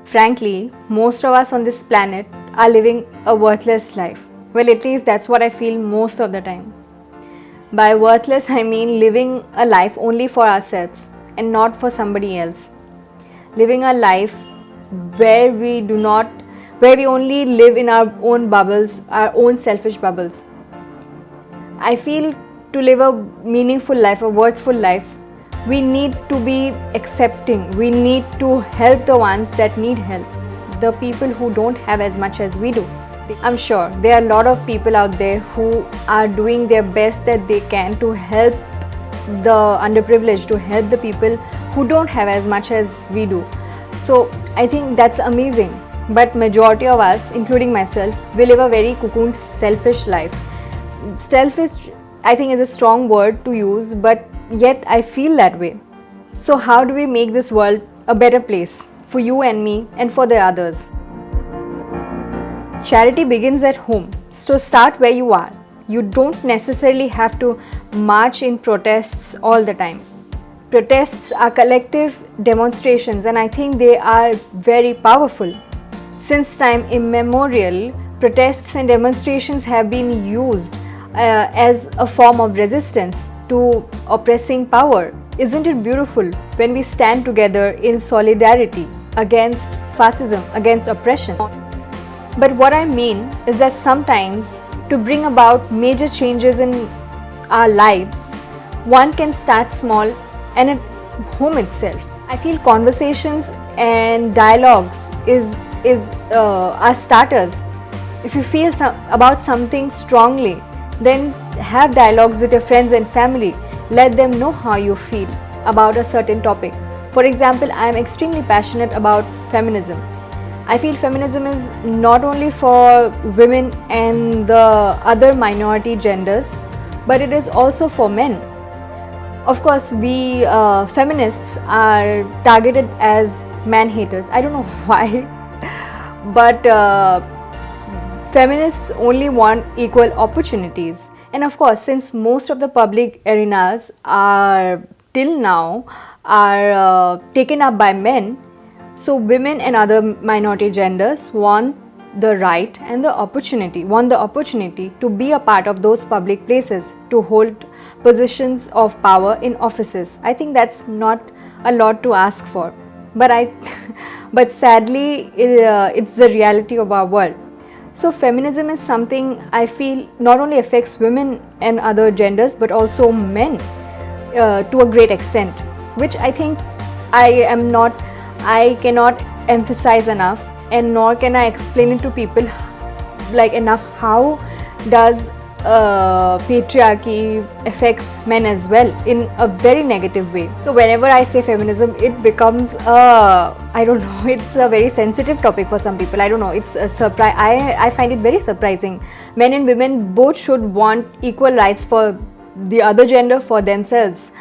Frankly, most of us on this planet are living a worthless life. Well, at least that's what I feel most of the time. By worthless, I mean living a life only for ourselves and not for somebody else. Living a life where we only live in our own bubbles, our own selfish bubbles. I feel to live a meaningful life, a worthful life, we need to be accepting. We need to help the ones that need help, the people who don't have as much as we do. I'm sure there are a lot of people out there who are doing their best that they can to help the underprivileged, to help the people who don't have as much as we do. So I think that's amazing. But majority of us, including myself, we live a very cocooned, selfish life. Selfish, I think, is a strong word to use, but yet I feel that way. So how do we make this world a better place for you and me and for the others? Charity begins at home. So start where you are. You don't necessarily have to march in protests all the time. Protests are collective demonstrations, and I think they are very powerful. Since time immemorial, protests and demonstrations have been used as a form of resistance to oppressing power. Isn't it beautiful when we stand together in solidarity against fascism, against oppression? But what I mean is that sometimes to bring about major changes in our lives, one can start small and at home itself. I feel conversations and dialogues are starters. If you feel about something strongly, then have dialogues with your friends and family. Let them know how you feel about a certain topic. For example, I am extremely passionate about feminism. I feel feminism is not only for women and the other minority genders, but it is also for men. Of course, we feminists are targeted as man haters. I don't know why, but feminists only want equal opportunities. And of course, since most of the public arenas are till now are taken up by men, so women and other minority genders want the right and the opportunity to be a part of those public places, to hold positions of power in offices. I think that's not a lot to ask for, but sadly it's the reality of our world. So feminism is something I feel not only affects women and other genders but also men to a great extent, which I think I cannot emphasize enough, and nor can I explain it to people enough how does patriarchy affects men as well in a very negative way. So whenever I say feminism, it becomes I don't know, it's a very sensitive topic for some people. I don't know, it's a surprise. I find it very surprising. Men and women both should want equal rights for the other gender, for themselves.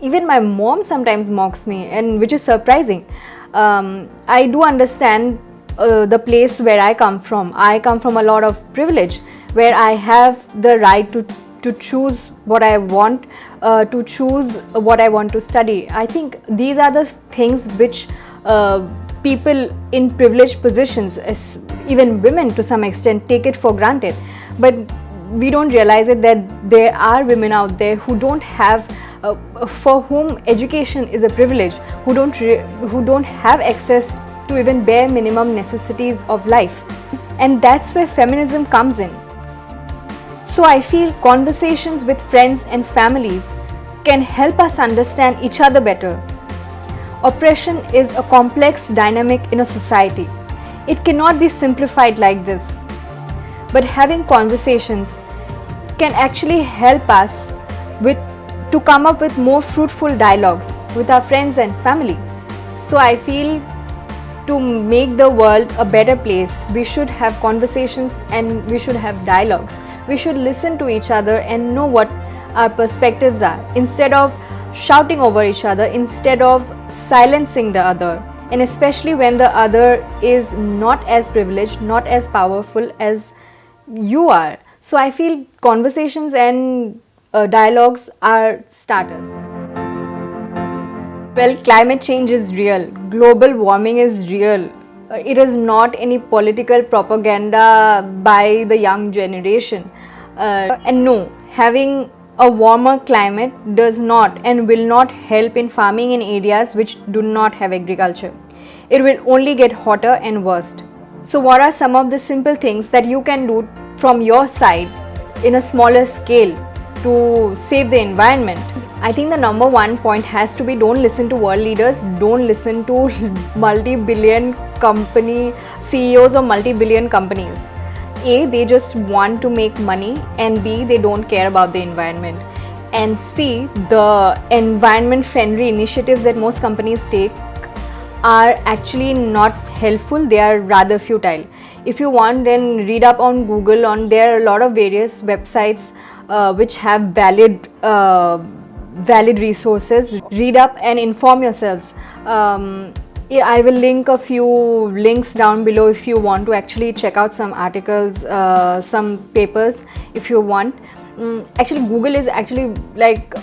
Even my mom sometimes mocks me, and which is surprising. I do understand the place where I come from. I come from a lot of privilege, where I have the right to choose what I want, to choose what I want to study. I think these are the things which people in privileged positions, even women to some extent, take it for granted. But we don't realize it that there are women out there who don't have, for whom education is a privilege, who don't have access to even bare minimum necessities of life. And that's where feminism comes in. So I feel conversations with friends and families can help us understand each other better. Oppression is a complex dynamic in a society. It cannot be simplified like this. But having conversations can actually help us to come up with more fruitful dialogues with our friends and family. So I feel to make the world a better place, we should have conversations and we should have dialogues. We should listen to each other and know what our perspectives are, instead of shouting over each other, instead of silencing the other, and especially when the other is not as privileged, not as powerful as you are. So I feel conversations and dialogues are starters. Well, climate change is real. Global warming is real. It is not any political propaganda by the young generation. And no, having a warmer climate does not and will not help in farming in areas which do not have agriculture. It will only get hotter and worse. So, what are some of the simple things that you can do from your side in a smaller scale to save the environment? I think the number one point has to be, don't listen to world leaders, don't listen to multi-billion company CEOs of multi-billion companies. A, they just want to make money, and B, they don't care about the environment. And C, the environment friendly initiatives that most companies take are actually not helpful, they are rather futile. If you want, then read up on Google, on there are a lot of various websites which have valid resources. Read up and inform yourselves. I will link a few links down below if you want to actually check out some articles, some papers if you want. Actually, Google is actually like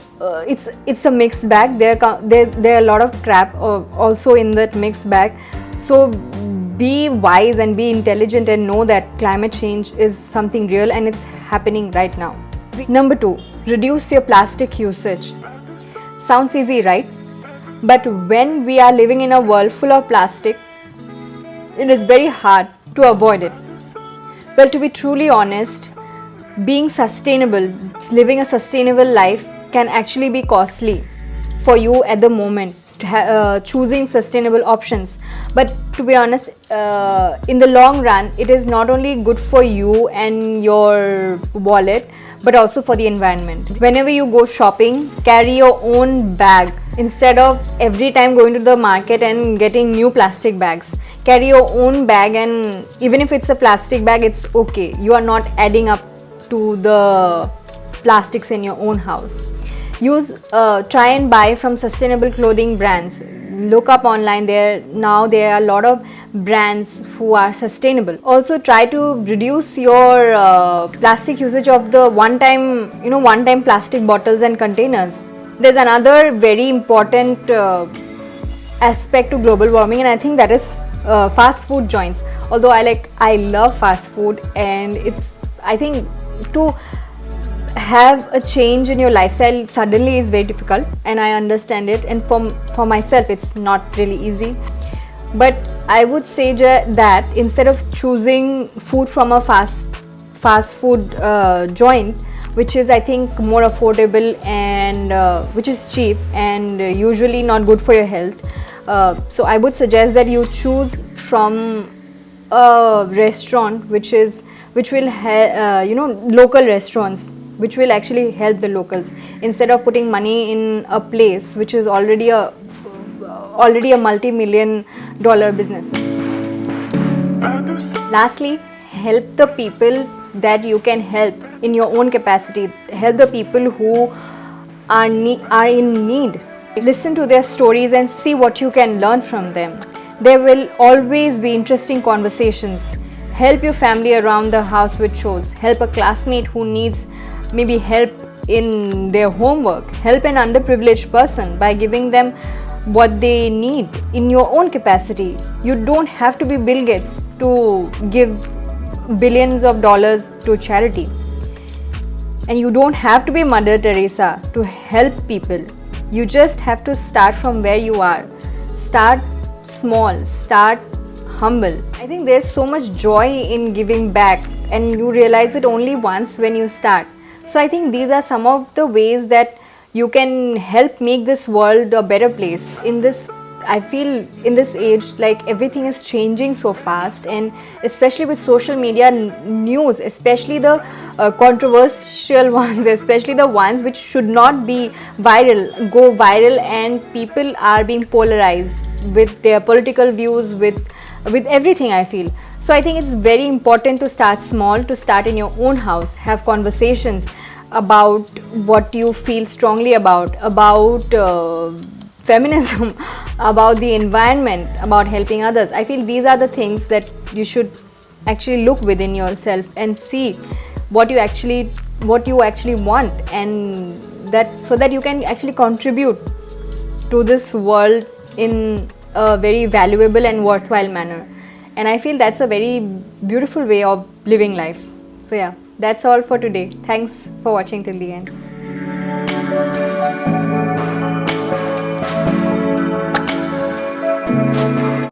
it's a mixed bag. There are a lot of crap also in that mixed bag. So be wise and be intelligent and know that climate change is something real and it's happening right now. Number 2, reduce your plastic usage. Sounds easy, right? But when we are living in a world full of plastic, it is very hard to avoid it. Well, to be truly honest, being sustainable, living a sustainable life can actually be costly for you at the moment, choosing sustainable options. But to be honest, in the long run, it is not only good for you and your wallet, but also for the environment. Whenever you go shopping, carry your own bag instead of every time going to the market and getting new plastic bags. Carry your own bag, and even if it's a plastic bag, it's okay. You are not adding up to the plastics in your own house. Try and buy from sustainable clothing brands. Look up online, there are a lot of brands who are sustainable. Also try to reduce your plastic usage of the one time plastic bottles and containers. There's another very important aspect to global warming, and I think that is fast food joints. Although I love fast food, and I think to have a change in your lifestyle suddenly is very difficult, and I understand it, and for myself it's not really easy. But I would say that instead of choosing food from a fast food joint, which is I think more affordable and which is cheap and usually not good for your health, so I would suggest that you choose from a restaurant which will local restaurants which will actually help the locals, instead of putting money in a place which is already a multi-million-dollar business. Lastly, help the people that you can help in your own capacity. Help the people who are in need. Listen to their stories and see what you can learn from them. There will always be interesting conversations. Help your family around the house with chores. Help a classmate who needs maybe help in their homework. Help an underprivileged person by giving them what they need in your own capacity. You don't have to be Bill Gates to give billions of dollars to charity, and you don't have to be Mother Teresa to help people. You just have to start from where you are. Start small, start humble. I think there's so much joy in giving back, and you realize it only once when you start. So I think these are some of the ways that you can help make this world a better place. I feel in this age, like everything is changing so fast, and especially with social media news, especially the controversial ones, especially the ones which should not be viral, go viral, and people are being polarized with their political views, with everything, I feel. So I think it's very important to start small, to start in your own house, have conversations about what you feel strongly about feminism, about the environment, about helping others. I feel these are the things that you should actually look within yourself and see what you actually want, and so that you can actually contribute to this world in a very valuable and worthwhile manner. And I feel that's a very beautiful way of living life. So yeah, that's all for today. Thanks for watching till the end.